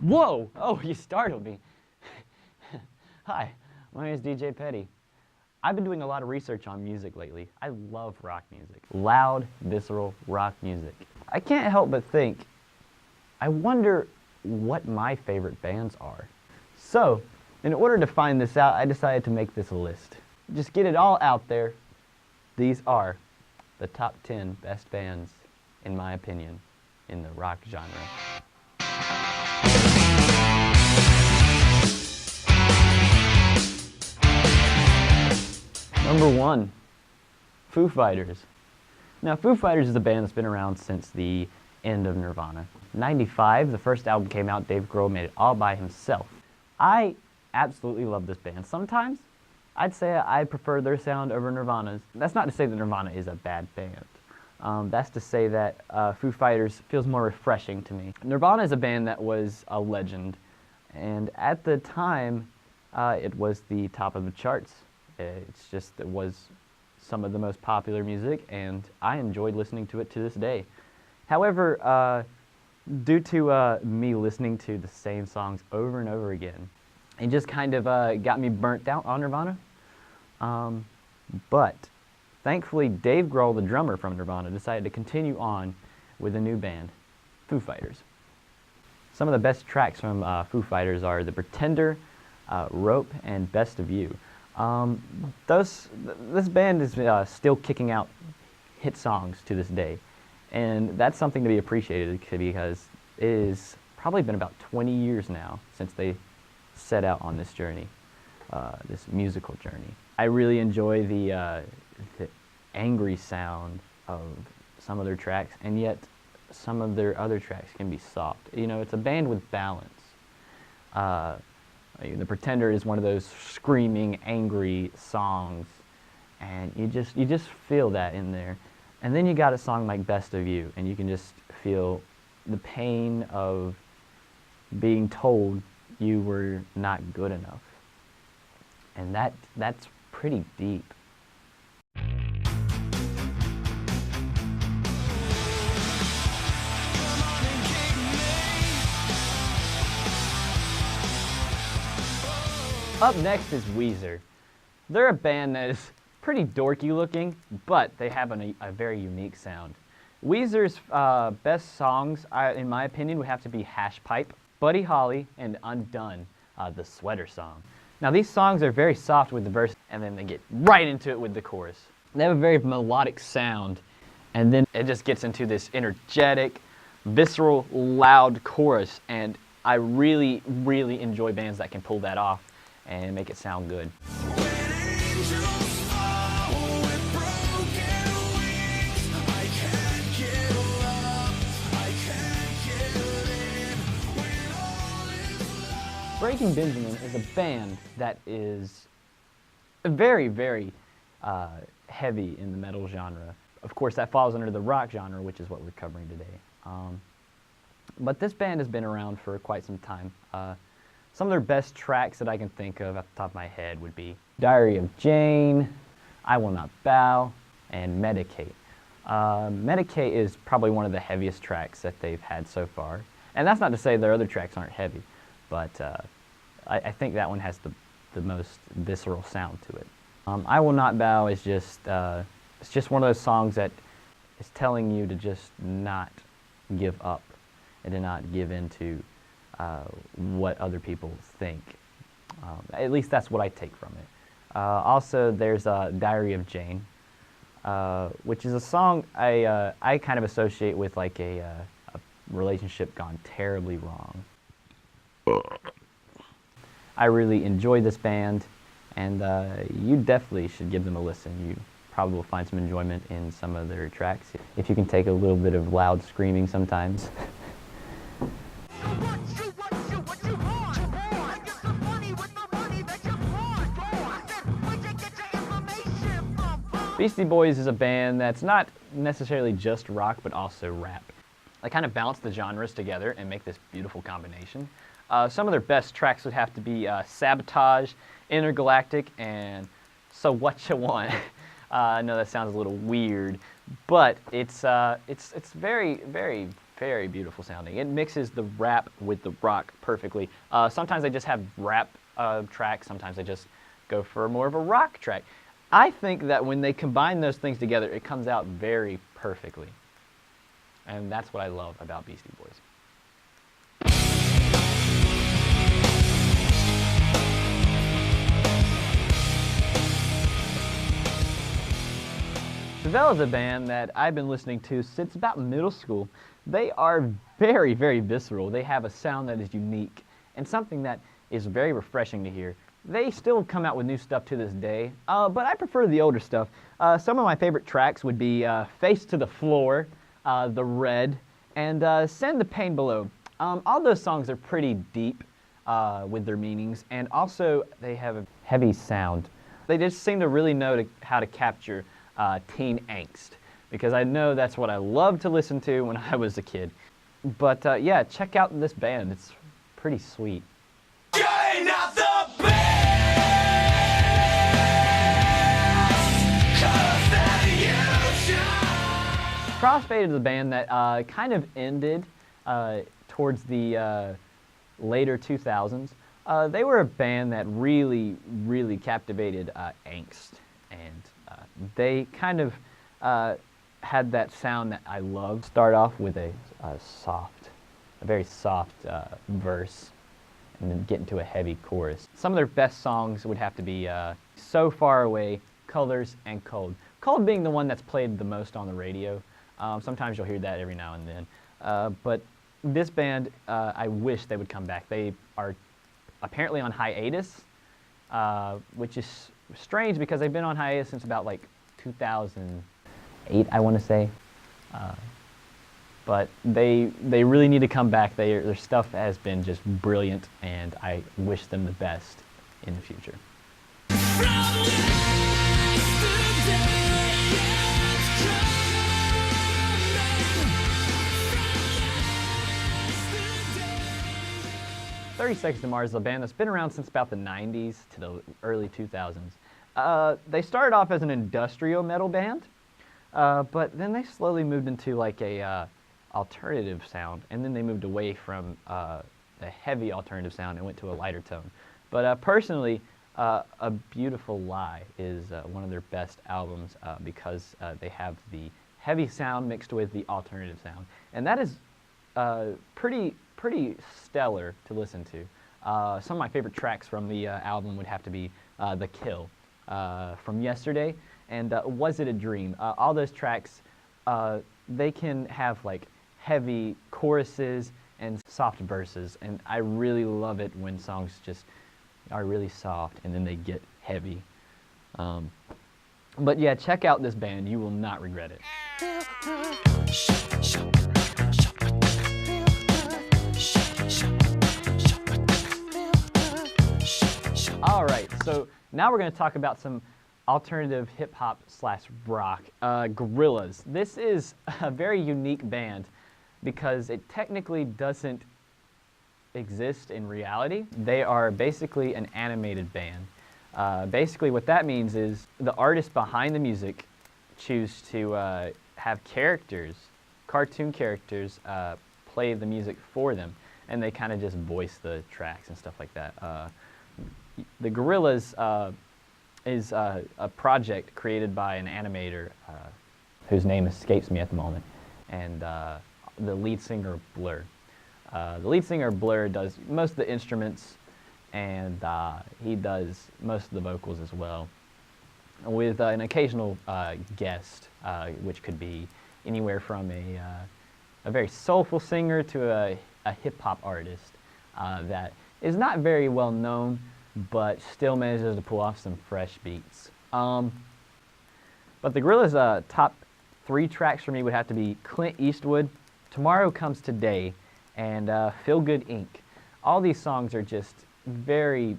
Whoa! Oh, you startled me. Hi, my name is DJ Petty. I've been doing a lot of research on music lately. I love rock music. Loud, visceral rock music. I can't help but think, I wonder what my favorite bands are. So, in order to find this out, I decided to make this a list. Just get it all out there. These are the top 10 best bands, in my opinion, in the rock genre. Number 1, Foo Fighters. Now, Foo Fighters is a band that's been around since the end of Nirvana. 95, the first album came out, Dave Grohl made it all by himself. I absolutely love this band. Sometimes, I'd say I prefer their sound over Nirvana's. That's not to say that Nirvana is a bad band. That's to say that Foo Fighters feels more refreshing to me. Nirvana is a band that was a legend, and at the time, it was the top of the charts. It was some of the most popular music, and I enjoyed listening to it to this day. However, due to me listening to the same songs over and over again, it just kind of got me burnt out on Nirvana. But thankfully, Dave Grohl, the drummer from Nirvana, decided to continue on with a new band, Foo Fighters. Some of the best tracks from Foo Fighters are The Pretender, Rope, and Best of You. This band is still kicking out hit songs to this day, and that's something to be appreciated because it has probably been about 20 years now since they set out on this journey, this musical journey. I really enjoy the angry sound of some of their tracks, and yet some of their other tracks can be soft. You know, it's a band with balance. The Pretender is one of those screaming, angry songs, and you just feel that in there. And then you got a song like Best of You, and you can just feel the pain of being told you were not good enough. And that's pretty deep. Up next is Weezer. They're a band that is pretty dorky looking, but they have a very unique sound. Weezer's best songs, in my opinion, would have to be Hash Pipe, Buddy Holly, and Undone, the Sweater song. Now these songs are very soft with the verse, and then they get right into it with the chorus. They have a very melodic sound, and then it just gets into this energetic, visceral, loud chorus, and I really, really enjoy bands that can pull that off and make it sound good. Breaking Benjamin is a band that is very, very heavy in the metal genre. Of course, that falls under the rock genre, which is what we're covering today. But this band has been around for quite some time. Some of their best tracks that I can think of off the top of my head would be Diary of Jane, I Will Not Bow, and Medicate. Medicate is probably one of the heaviest tracks that they've had so far. And that's not to say their other tracks aren't heavy, but I think that one has the most visceral sound to it. I Will Not Bow is it's just one of those songs that is telling you to just not give up and to not give in to what other people think. At least that's what I take from it. Also, there's Diary of Jane, which is a song I kind of associate with like a relationship gone terribly wrong. I really enjoy this band, and you definitely should give them a listen. You probably will find some enjoyment in some of their tracks, if you can take a little bit of loud screaming sometimes. Beastie Boys is a band that's not necessarily just rock, but also rap. They kind of balance the genres together and make this beautiful combination. Some of their best tracks would have to be Sabotage, Intergalactic, and So What You Want. I know that sounds a little weird, but it's very, very Very beautiful sounding. It mixes the rap with the rock perfectly. Sometimes I just have rap tracks, sometimes I just go for more of a rock track. I think that when they combine those things together, it comes out very perfectly. And that's what I love about Beastie Boys. Chevelle is a band that I've been listening to since about middle school. They are very, very visceral. They have a sound that is unique and something that is very refreshing to hear. They still come out with new stuff to this day, but I prefer the older stuff. Some of my favorite tracks would be Face to the Floor, The Red, and Send the Pain Below. All those songs are pretty deep with their meanings, and also they have a heavy sound. They just seem to really know how to capture teen angst, because I know that's what I loved to listen to when I was a kid. But yeah, check out this band. It's pretty sweet. Crossfade is a band that kind of ended towards the later 2000s. They were a band that really, really captivated angst, and they kind of had that sound that I love. Start off with a very soft verse, and then get into a heavy chorus. Some of their best songs would have to be So Far Away, Colors, and Cold. Cold being the one that's played the most on the radio. Sometimes you'll hear that every now and then. But this band, I wish they would come back. They are apparently on hiatus, which is strange because they've been on hiatus since about like 2008, I want to say. But they really need to come back. Their stuff has been just brilliant, and I wish them the best in the future. DeMarzo is a band that's been around since about the 90s to the early 2000s. They started off as an industrial metal band, but then they slowly moved into like a alternative sound, and then they moved away from the heavy alternative sound and went to a lighter tone. But personally, A Beautiful Lie is one of their best albums because they have the heavy sound mixed with the alternative sound, and that is pretty stellar to listen to. Some of my favorite tracks from the album would have to be The Kill, From Yesterday, and Was It a Dream. All those tracks, they can have like heavy choruses and soft verses, and I really love it when songs just are really soft and then they get heavy. But yeah, check out this band. You will not regret it. All right, so now we're going to talk about some alternative hip-hop / rock. Gorillaz. This is a very unique band because it technically doesn't exist in reality. They are basically an animated band. Basically what that means is the artists behind the music choose to have characters, cartoon characters, play the music for them, and they kind of just voice the tracks and stuff like that. The Gorillaz is a project created by an animator whose name escapes me at the moment, and the lead singer of Blur. The lead singer of Blur does most of the instruments, and he does most of the vocals as well, with an occasional guest, which could be anywhere from a very soulful singer to a hip-hop artist that is not very well known, but still manages to pull off some fresh beats. But the Gorillaz' top 3 tracks for me would have to be Clint Eastwood, Tomorrow Comes Today, and Feel Good Inc. All these songs are just very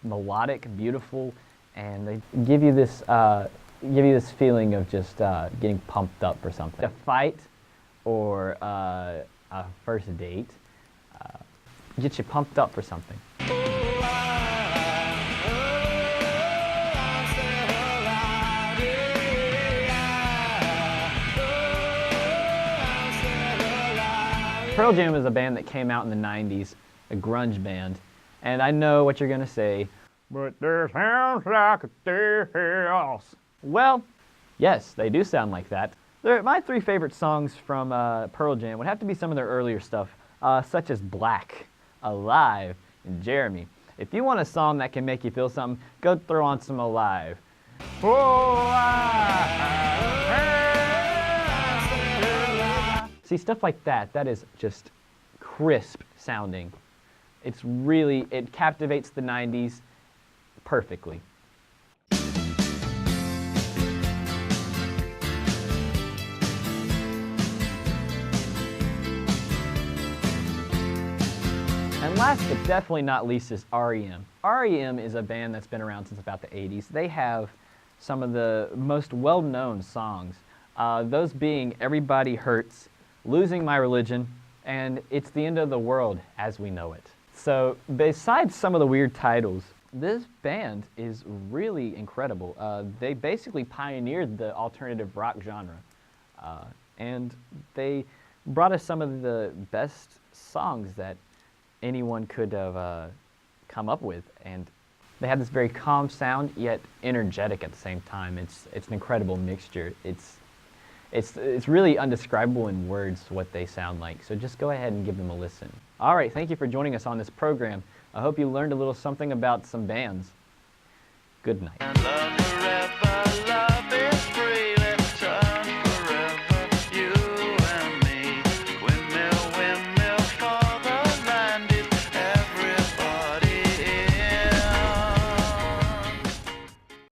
melodic, beautiful, and they give you this feeling of just getting pumped up for something. A fight or a first date gets you pumped up for something. Pearl Jam is a band that came out in the 90s, a grunge band. And I know what you're going to say, but there sounds like this. Well, yes, they do sound like that. My three favorite songs from Pearl Jam would have to be some of their earlier stuff, such as Black, Alive, and Jeremy. If you want a song that can make you feel something, go throw on some Alive. See, stuff like that, that is just crisp sounding. It captivates the 90s perfectly. And last but definitely not least is REM. REM is a band that's been around since about the 80s. They have some of the most well-known songs, those being Everybody Hurts, Losing My Religion, and It's the End of the World as We Know It. So besides some of the weird titles, this band is really incredible. They basically pioneered the alternative rock genre, and they brought us some of the best songs that anyone could have come up with, and they had this very calm sound yet energetic at the same time. It's an incredible mixture. It's really undescribable in words what they sound like, so just go ahead and give them a listen. All right, thank you for joining us on this program. I hope you learned a little something about some bands. Good night.